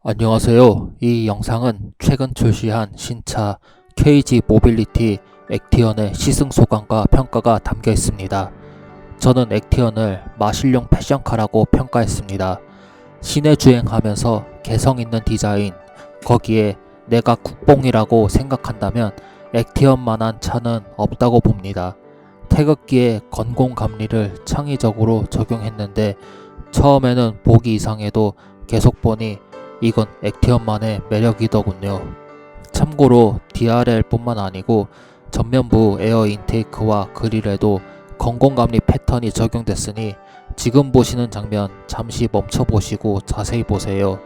안녕하세요. 이 영상은 최근 출시한 신차 KG 모빌리티 액티언의 시승 소감과 평가가 담겨 있습니다. 저는 액티언을 마실용 패션카라고 평가했습니다. 시내 주행하면서 개성 있는 디자인, 거기에 내가 국뽕이라고 생각한다면 액티언만한 차는 없다고 봅니다. 태극기에 건공 감리를 창의적으로 적용했는데 처음에는 보기 이상해도 계속 보니 이건 액티언만의 매력이더군요. 참고로 DRL뿐만 아니고 전면부 에어 인테이크와 그릴에도 건공감리 패턴이 적용됐으니 지금 보시는 장면 잠시 멈춰보시고 자세히 보세요.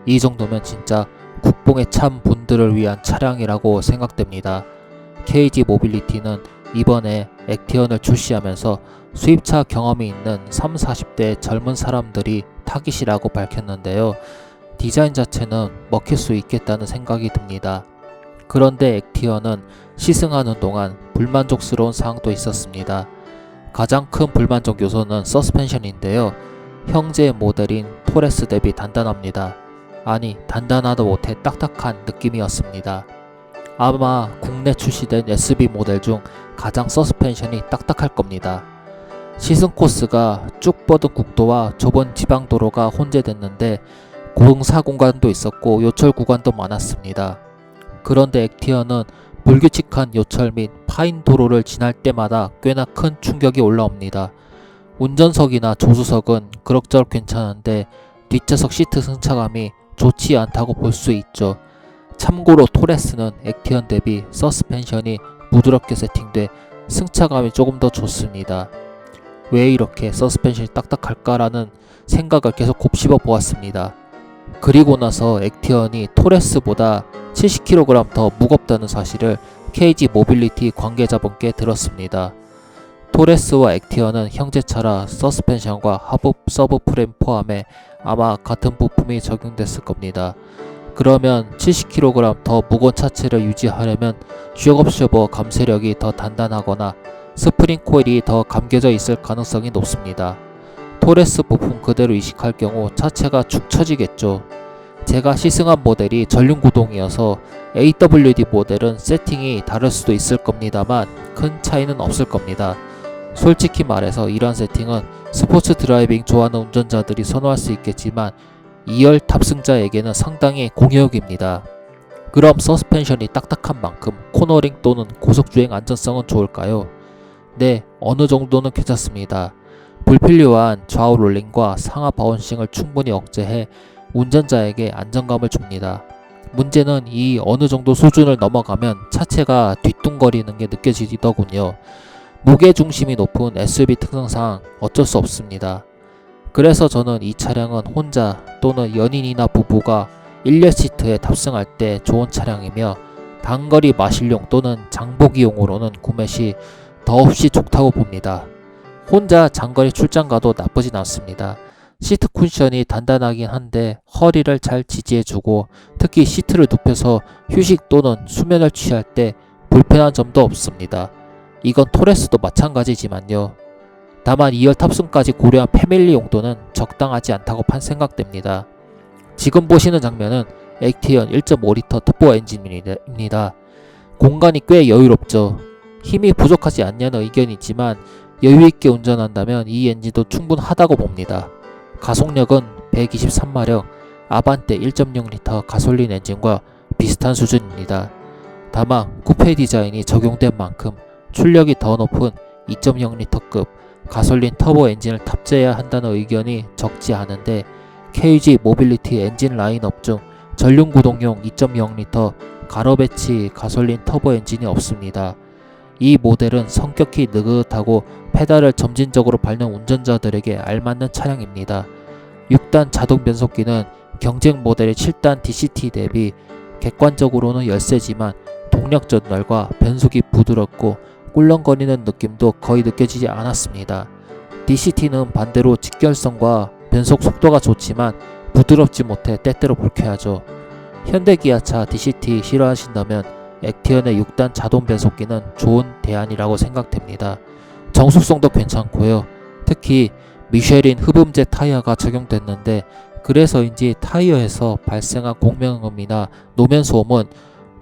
이 정도면 진짜 국뽕에 찬 분들을 위한 차량이라고 생각됩니다. KG 모빌리티는 이번에 액티언을 출시하면서 수입차 경험이 있는 30, 40대 젊은 사람들이 타깃이라고 밝혔는데요. 디자인 자체는 먹힐 수 있겠다는 생각이 듭니다. 그런데 액티언은 시승하는 동안 불만족스러운 사항도 있었습니다. 가장 큰 불만족 요소는 서스펜션인데요. 형제 모델인 토레스 대비 단단합니다. 아니, 단단하도 못해 딱딱한 느낌이었습니다. 아마 국내 출시된 SB 모델 중 가장 서스펜션이 딱딱할 겁니다. 시승 코스가 쭉 뻗은 국도와 좁은 지방도로가 혼재됐는데 공사 공간도 있었고 요철 구간도 많았습니다. 그런데 액티언은 불규칙한 요철 및 파인 도로를 지날 때마다 꽤나 큰 충격이 올라옵니다. 운전석이나 조수석은 그럭저럭 괜찮은데 뒷좌석 시트 승차감이 좋지 않다고 볼 수 있죠. 참고로 토레스는 액티언 대비 서스펜션이 부드럽게 세팅돼 승차감이 조금 더 좋습니다. 왜 이렇게 서스펜션이 딱딱할까라는 생각을 계속 곱씹어 보았습니다. 그리고 나서 액티언이 토레스보다 70kg 더 무겁다는 사실을 KG 모빌리티 관계자분께 들었습니다. 토레스와 액티언은 형제차라 서스펜션과 하부 서브 프레임 포함해 아마 같은 부품이 적용됐을 겁니다. 그러면 70kg 더 무거운 차체를 유지하려면 슈겁쇼버 감쇄력이 더 단단하거나 스프링 코일이 더 감겨져 있을 가능성이 높습니다. 토레스 부품 그대로 이식할 경우 차체가 축 처지겠죠. 제가 시승한 모델이 전륜구동이어서 AWD 모델은 세팅이 다를 수도 있을 겁니다만 큰 차이는 없을 겁니다. 솔직히 말해서 이런 세팅은 스포츠 드라이빙 좋아하는 운전자들이 선호할 수 있겠지만 2열 탑승자에게는 상당히 공효입니다. 그럼 서스펜션이 딱딱한 만큼 코너링 또는 고속주행 안전성은 좋을까요? 네, 어느 정도는 괜찮습니다. 불필요한 좌우 롤링과 상하 바운싱을 충분히 억제해 운전자에게 안정감을 줍니다. 문제는 이 어느 정도 수준을 넘어가면 차체가 뒤뚱거리는 게 느껴지더군요. 무게중심이 높은 SUV 특성상 어쩔 수 없습니다. 그래서 저는 이 차량은 혼자 또는 연인이나 부부가 1열 시트에 탑승할 때 좋은 차량이며 단거리 마실용 또는 장보기용으로는 구매 시 더없이 좋다고 봅니다. 혼자 장거리 출장 가도 나쁘진 않습니다. 시트 쿠션이 단단하긴 한데 허리를 잘 지지해주고 특히 시트를 눕혀서 휴식 또는 수면을 취할 때 불편한 점도 없습니다. 이건 토레스도 마찬가지지만요. 다만 2열 탑승까지 고려한 패밀리 용도는 적당하지 않다고 생각됩니다. 지금 보시는 장면은 액티언 1.5L 터보 엔진입니다. 공간이 꽤 여유롭죠. 힘이 부족하지 않냐는 의견이 있지만 여유있게 운전한다면 이 엔진도 충분하다고 봅니다. 가속력은 123마력, 아반떼 1.6L 가솔린 엔진과 비슷한 수준입니다. 다만 쿠페 디자인이 적용된 만큼 출력이 더 높은 2.0L급 가솔린 터보 엔진을 탑재해야 한다는 의견이 적지 않은데 KG 모빌리티 엔진 라인업 중 전륜구동용 2.0L 가로 배치 가솔린 터보 엔진이 없습니다. 이 모델은 성격이 느긋하고 페달을 점진적으로 밟는 운전자들에게 알맞는 차량입니다. 6단 자동 변속기는 경쟁 모델의 7단 DCT 대비 객관적으로는 열세지만 동력 전달과 변속이 부드럽고 꿀렁거리는 느낌도 거의 느껴지지 않았습니다. DCT는 반대로 직결성과 변속 속도가 좋지만 부드럽지 못해 때때로 불쾌하죠. 현대기아차 DCT 싫어하신다면 액티언의 6단 자동 변속기는 좋은 대안이라고 생각됩니다. 정숙성도 괜찮고요. 특히 미쉐린 흡음재 타이어가 적용됐는데 그래서인지 타이어에서 발생한 공명음이나 노면 소음은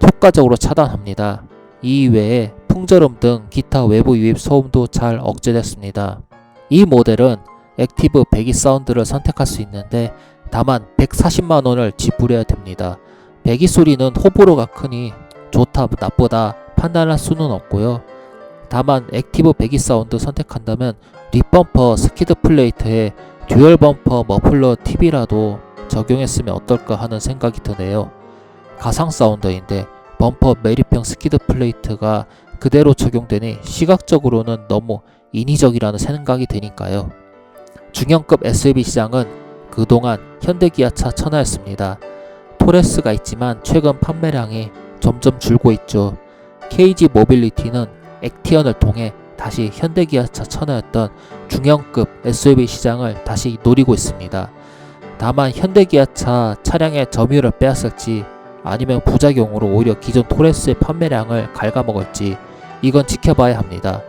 효과적으로 차단합니다. 이 외에 풍절음 등 기타 외부 유입 소음도 잘 억제됐습니다. 이 모델은 액티브 배기 사운드를 선택할 수 있는데 다만 140만원을 지불해야 됩니다. 배기 소리는 호불호가 크니 좋다 나쁘다 판단할 수는 없고요. 다만 액티브 배기 사운드 선택한다면 뒷범퍼 스키드 플레이트에 듀얼 범퍼 머플러 TV라도 적용했으면 어떨까 하는 생각이 드네요. 가상 사운드인데 범퍼 매립형 스키드 플레이트가 그대로 적용되니 시각적으로는 너무 인위적이라는 생각이 드니까요. 중형급 SUV 시장은 그동안 현대기아차 천하였습니다. 토레스가 있지만 최근 판매량이 점점 줄고 있죠. KG 모빌리티는 액티언을 통해 다시 현대기아차 천하였던 중형급 SUV 시장을 다시 노리고 있습니다. 다만 현대기아차 차량의 점유율을 빼앗을지 아니면 부작용으로 오히려 기존 토레스의 판매량을 갉아먹을지 이건 지켜봐야 합니다.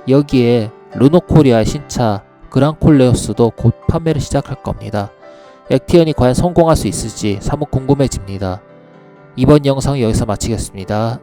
여기에 르노코리아의 신차 그랑콜레오스도 곧 판매를 시작할 겁니다. 액티언이 과연 성공할 수 있을지 사뭇 궁금해집니다. 이번 영상 여기서 마치겠습니다.